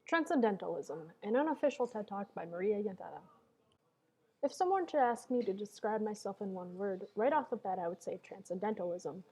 Transcendentalism, an unofficial TED Talk by Maria Llantada. If someone were to ask me to describe myself in one word, right off the bat I would say transcendentalism.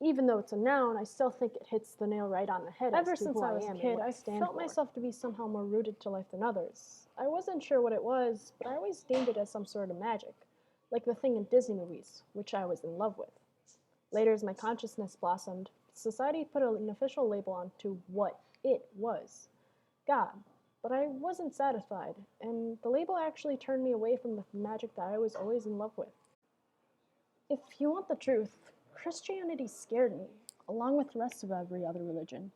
Even though it's a noun, I still think it hits the nail right on the head. Ever since I was a kid, I felt myself to be somehow more rooted to life than others. I wasn't sure what it was, but I always deemed it as some sort of magic, like the thing in Disney movies, which I was in love with. Later, as my consciousness blossomed, society put an official label onto what it was. God. But I wasn't satisfied, and the label actually turned me away from the magic that I was always in love with. If you want the truth, Christianity scared me, along with the rest of every other religion.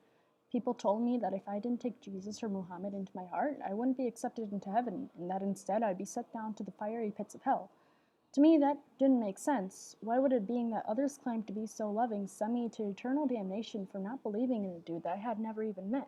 People told me that if I didn't take Jesus or Muhammad into my heart, I wouldn't be accepted into heaven, and that instead I'd be set down to the fiery pits of hell. To me, that didn't make sense. Why would it, being that others claimed to be so loving, send me to eternal damnation for not believing in a dude that I had never even met?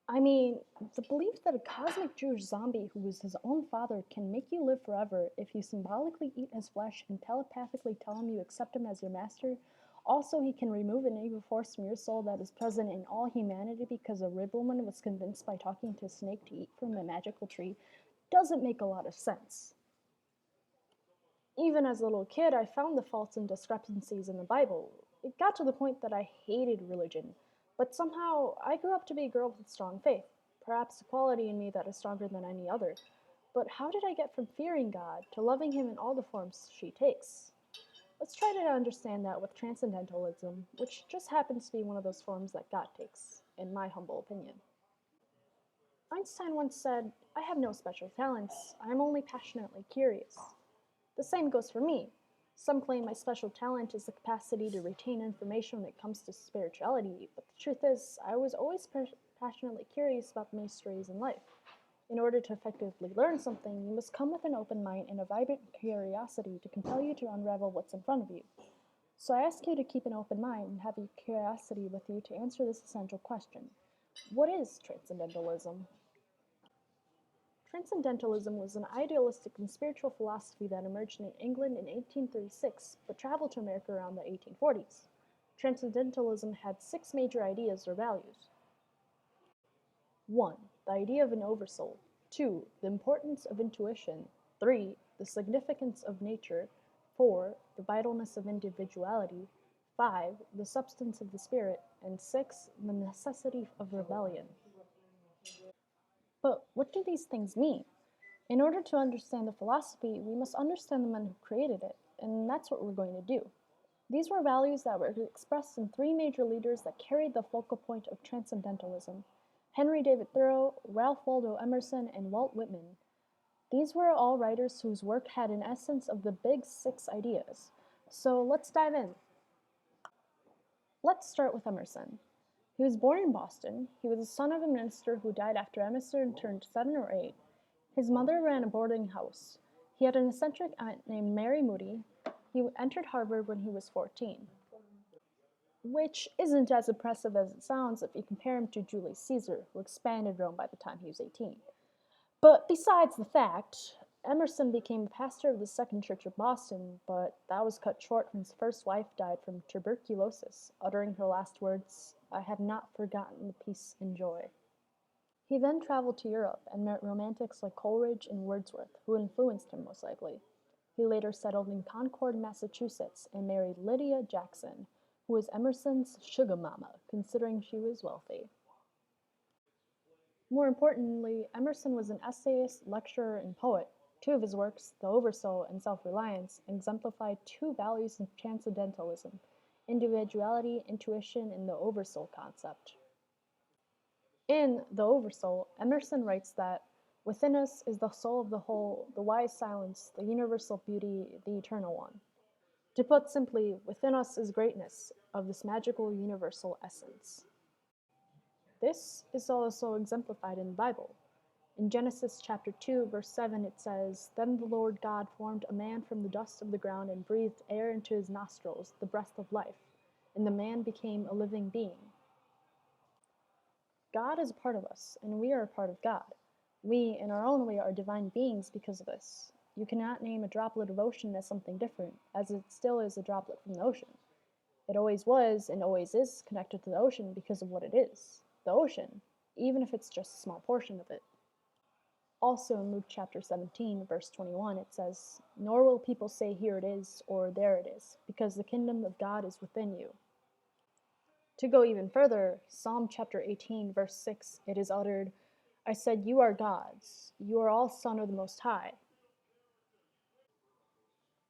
I mean, the belief that a cosmic Jewish zombie who is his own father can make you live forever if you symbolically eat his flesh and telepathically tell him you accept him as your master. Also, he can remove an evil force from your soul that is present in all humanity because a ribwoman was convinced by talking to a snake to eat from a magical tree doesn't make a lot of sense. Even as a little kid, I found the faults and discrepancies in the Bible. It got to the point that I hated religion. But somehow, I grew up to be a girl with strong faith, perhaps a quality in me that is stronger than any other. But how did I get from fearing God to loving Him in all the forms she takes? Let's try to understand that with Transcendentalism, which just happens to be one of those forms that God takes, in my humble opinion. Einstein once said, "I have no special talents, I am only passionately curious." The same goes for me. Some claim my special talent is the capacity to retain information when it comes to spirituality, but the truth is, I was always passionately curious about the mysteries in life. In order to effectively learn something, you must come with an open mind and a vibrant curiosity to compel you to unravel what's in front of you. So I ask you to keep an open mind and have your curiosity with you to answer this essential question. What is Transcendentalism? Transcendentalism was an idealistic and spiritual philosophy that emerged in England in 1836 but traveled to America around the 1840s. Transcendentalism had 6 major ideas or values. 1. The idea of an oversoul. 2. The importance of intuition. 3. The significance of nature. 4. The vitalness of individuality. 5. The substance of the spirit. And 6. The necessity of rebellion. But what do these things mean? In order to understand the philosophy, we must understand the men who created it, and that's what we're going to do. These were values that were expressed in 3 major leaders that carried the focal point of Transcendentalism: Henry David Thoreau, Ralph Waldo Emerson, and Walt Whitman. These were all writers whose work had an essence of the big 6 ideas. So let's dive in. Let's start with Emerson. He was born in Boston. He was the son of a minister who died after Emerson turned 7 or 8. His mother ran a boarding house. He had an eccentric aunt named Mary Moody. He entered Harvard when he was 14, which isn't as impressive as it sounds if you compare him to Julius Caesar, who expanded Rome by the time he was 18. But besides the fact, Emerson became a pastor of the Second Church of Boston, but that was cut short when his first wife died from tuberculosis, uttering her last words, "I have not forgotten the peace and joy." He then traveled to Europe and met romantics like Coleridge and Wordsworth, who influenced him most likely. He later settled in Concord, Massachusetts, and married Lydia Jackson, who was Emerson's sugar mama, considering she was wealthy. More importantly, Emerson was an essayist, lecturer, and poet. 2 of his works, The Oversoul and Self-Reliance, exemplify 2 values of Transcendentalism: individuality, intuition, and the oversoul concept. In The Oversoul, Emerson writes that within us is the soul of the whole, the wise silence, the universal beauty, the eternal one. To put simply, within us is greatness of this magical universal essence. This is also exemplified in the Bible. In Genesis chapter 2, verse 7, it says, "Then the Lord God formed a man from the dust of the ground and breathed air into his nostrils, the breath of life, and the man became a living being." God is a part of us, and we are a part of God. We, in our own way, are divine beings because of this. You cannot name a droplet of ocean as something different, as it still is a droplet from the ocean. It always was and always is connected to the ocean because of what it is, the ocean. even if it's just a small portion of it. Also in Luke chapter 17, verse 21, it says, "Nor will people say, 'Here it is,' or 'There it is,' because the kingdom of God is within you." To go even further, Psalm chapter 18, verse 6, it is uttered, "I said, 'You are gods, you are all Son of the Most High.'"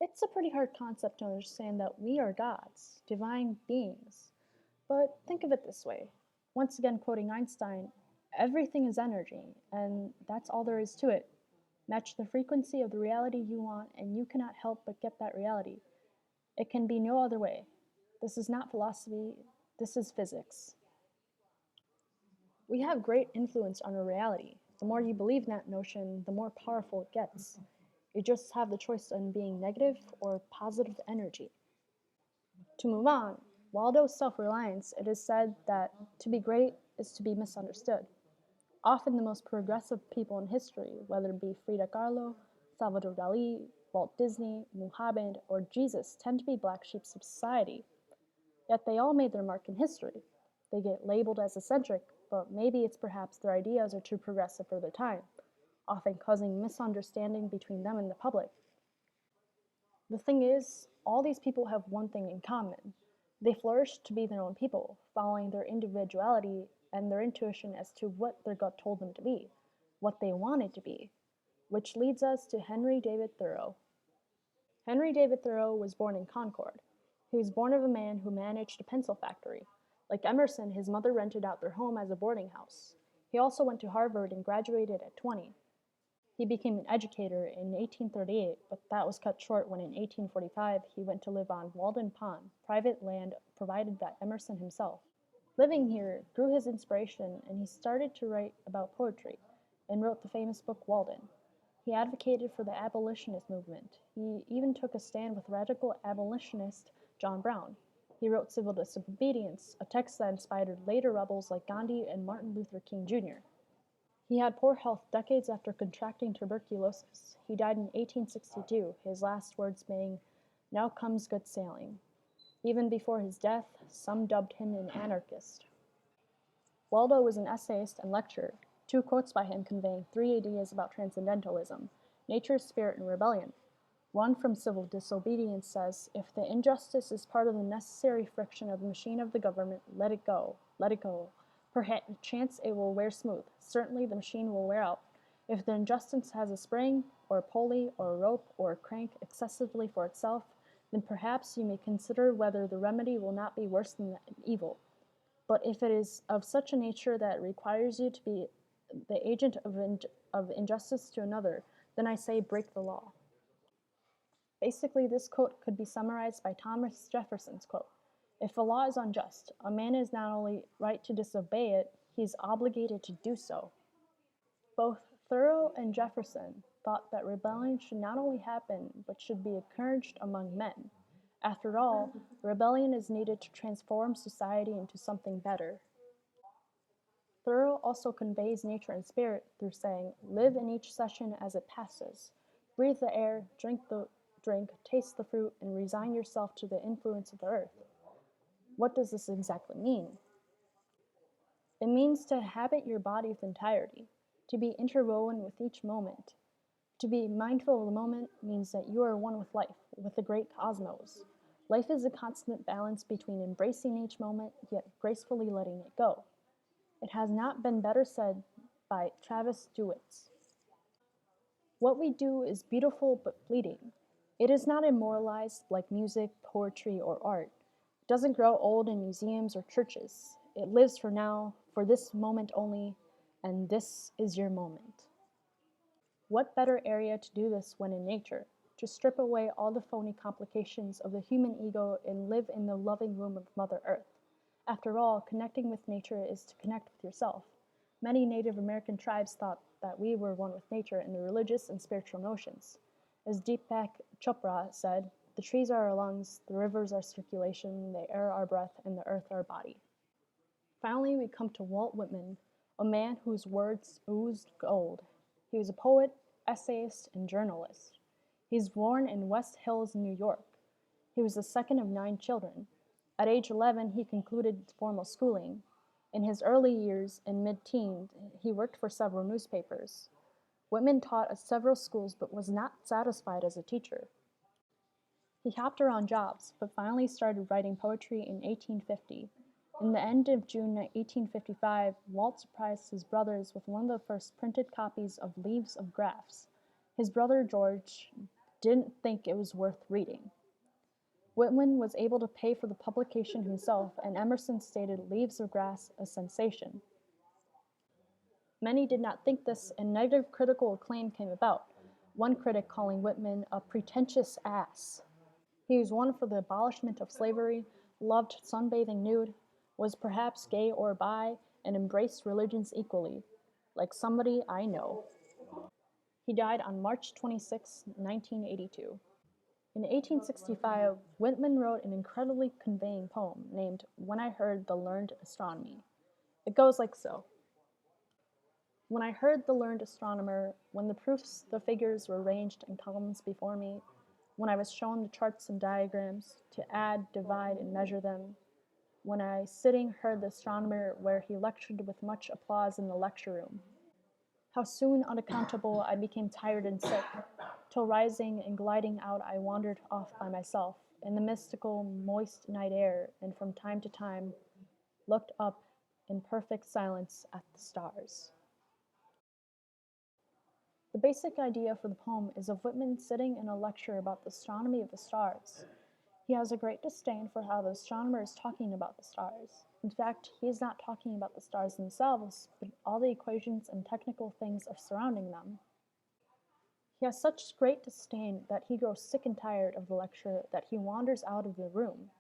It's a pretty hard concept to understand that we are gods, divine beings. But think of it this way. Once again, quoting Einstein, everything is energy, and that's all there is to it. Match the frequency of the reality you want, and you cannot help but get that reality. It can be no other way. This is not philosophy, this is physics. We have great influence on our reality. The more you believe in that notion, the more powerful it gets. You just have the choice on being negative or positive energy. To move on, Waldo's self-reliance, it is said that to be great is to be misunderstood. Often the most progressive people in history, whether it be Frida Kahlo, Salvador Dali, Walt Disney, Muhammad, or Jesus, tend to be black sheep of society. Yet they all made their mark in history. They get labeled as eccentric, but maybe it's perhaps their ideas are too progressive for their time, often causing misunderstanding between them and the public. The thing is, all these people have one thing in common. They flourish to be their own people, following their individuality and their intuition as to what their gut told them to be, what they wanted to be, which leads us to Henry David Thoreau. Henry David Thoreau was born in Concord. He was born of a man who managed a pencil factory. Like Emerson, his mother rented out their home as a boarding house. He also went to Harvard and graduated at 20. He became an educator in 1838, but that was cut short when in 1845 he went to live on Walden Pond, private land provided by Emerson himself. Living here grew his inspiration, and he started to write about poetry and wrote the famous book Walden. He advocated for the abolitionist movement. He even took a stand with radical abolitionist John Brown. He wrote Civil Disobedience, a text that inspired later rebels like Gandhi and Martin Luther King Jr. He had poor health decades after contracting tuberculosis. He died in 1862, his last words being, "Now comes good sailing." Even before his death, some dubbed him an anarchist. Waldo was an essayist and lecturer. Two quotes by him conveying three ideas about transcendentalism: nature, spirit, and rebellion. One from Civil Disobedience says, "If the injustice is part of the necessary friction of the machine of the government, let it go, let it go. Perchance it will wear smooth. Certainly the machine will wear out. If the injustice has a spring, or a pulley, or a rope, or a crank excessively for itself, then perhaps you may consider whether the remedy will not be worse than the evil. But if it is of such a nature that it requires you to be the agent of injustice to another, then I say break the law." Basically, this quote could be summarized by Thomas Jefferson's quote, "If a law is unjust, a man is not only right to disobey it, he is obligated to do so." Both Thoreau and Jefferson thought that rebellion should not only happen, but should be encouraged among men. After all, rebellion is needed to transform society into something better. Thoreau also conveys nature and spirit through saying, "Live in each session as it passes. Breathe the air, drink, taste the fruit, and resign yourself to the influence of the earth." What does this exactly mean? It means to inhabit your body with entirety, to be interwoven with each moment. To be mindful of the moment means that you are one with life, with the great cosmos. Life is a constant balance between embracing each moment, yet gracefully letting it go. It has not been better said by Travis Duitz. What we do is beautiful but fleeting. It is not immortalized like music, poetry, or art. It doesn't grow old in museums or churches. It lives for now, for this moment only, and this is your moment. What better area to do this when in nature? To strip away all the phony complications of the human ego and live in the loving womb of Mother Earth. After all, connecting with nature is to connect with yourself. Many Native American tribes thought that we were one with nature in their religious and spiritual notions. As Deepak Chopra said, "The trees are our lungs, the rivers our circulation, the air our breath, and the earth our body." Finally, we come to Walt Whitman, a man whose words oozed gold. He was a poet, essayist, and journalist. He was born in West Hills, New York. He was the second of 9 children. At age 11, he concluded formal schooling. In his early years, in mid-teens, he worked for several newspapers. Whitman taught at several schools but was not satisfied as a teacher. He hopped around jobs, but finally started writing poetry in 1850. In the end of June 1855, Walt surprised his brothers with one of the first printed copies of Leaves of Grass. His brother George didn't think it was worth reading. Whitman was able to pay for the publication himself, and Emerson stated Leaves of Grass a sensation. Many did not think this, and negative critical acclaim came about, one critic calling Whitman a pretentious ass. He was one for the abolishment of slavery, loved sunbathing nude, was perhaps gay or bi, and embraced religions equally, like somebody I know. He died on March 26, 1982. In 1865, Whitman wrote an incredibly conveying poem named When I Heard the Learned Astronomy. It goes like so. When I heard the learned astronomer, when the proofs, the figures were ranged in columns before me, when I was shown the charts and diagrams, to add, divide, and measure them, when I, sitting, heard the astronomer where he lectured with much applause in the lecture room. How soon, unaccountable, I became tired and sick, till rising and gliding out I wandered off by myself, in the mystical, moist night air, and from time to time looked up in perfect silence at the stars. The basic idea for the poem is of Whitman sitting in a lecture about the astronomy of the stars. He has a great disdain for how the astronomer is talking about the stars. In fact, he is not talking about the stars themselves, but all the equations and technical things surrounding them. He has such great disdain that he grows sick and tired of the lecture that he wanders out of the room.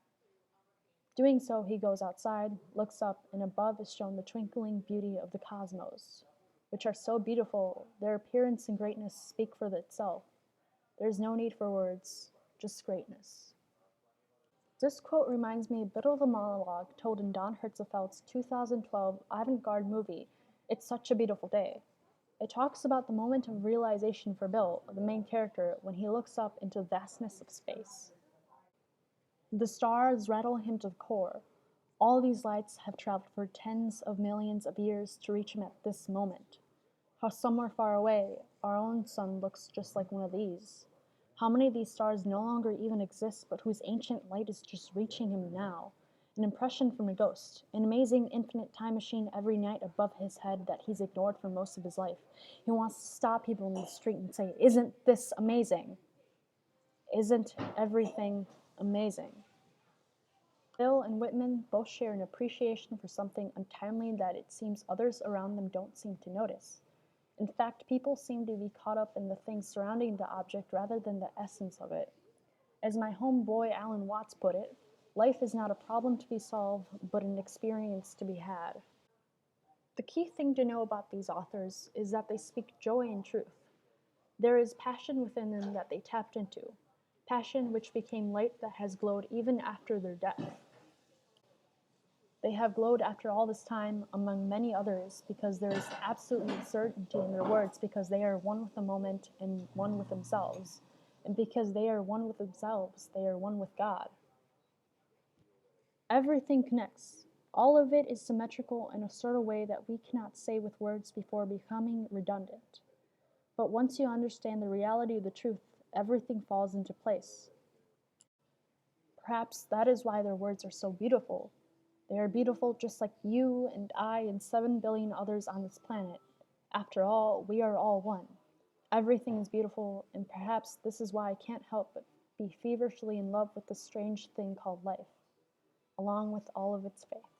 Doing so, he goes outside, looks up, and above is shown the twinkling beauty of the cosmos, which are so beautiful, their appearance and greatness speak for itself. There is no need for words, just greatness. This quote reminds me a bit of the monologue told in Don Hertzfeldt's 2012 avant-garde movie, It's Such a Beautiful Day. It talks about the moment of realization for Bill, the main character, when he looks up into the vastness of space. The stars rattle him to the core. All these lights have traveled for tens of millions of years to reach him at this moment. How somewhere far away, our own sun looks just like one of these. How many of these stars no longer even exist, but whose ancient light is just reaching him now? An impression from a ghost, an amazing infinite time machine every night above his head that he's ignored for most of his life. He wants to stop people in the street and say, "Isn't this amazing? Isn't everything amazing?" Bill and Whitman both share an appreciation for something untimely that it seems others around them don't seem to notice. In fact, people seem to be caught up in the things surrounding the object rather than the essence of it. As my homeboy Alan Watts put it, life is not a problem to be solved, but an experience to be had. The key thing to know about these authors is that they speak joy and truth. There is passion within them that they tapped into, passion which became light that has glowed even after their death. They have glowed after all this time, among many others, because there is absolute certainty in their words, because they are one with the moment and one with themselves. And because they are one with themselves, they are one with God. Everything connects. All of it is symmetrical in a sort of way that we cannot say with words before becoming redundant. But once you understand the reality of the truth, everything falls into place. Perhaps that is why their words are so beautiful. They are beautiful just like you and I and 7 billion others on this planet. After all, we are all one. Everything is beautiful, and perhaps this is why I can't help but be feverishly in love with this strange thing called life, along with all of its faith.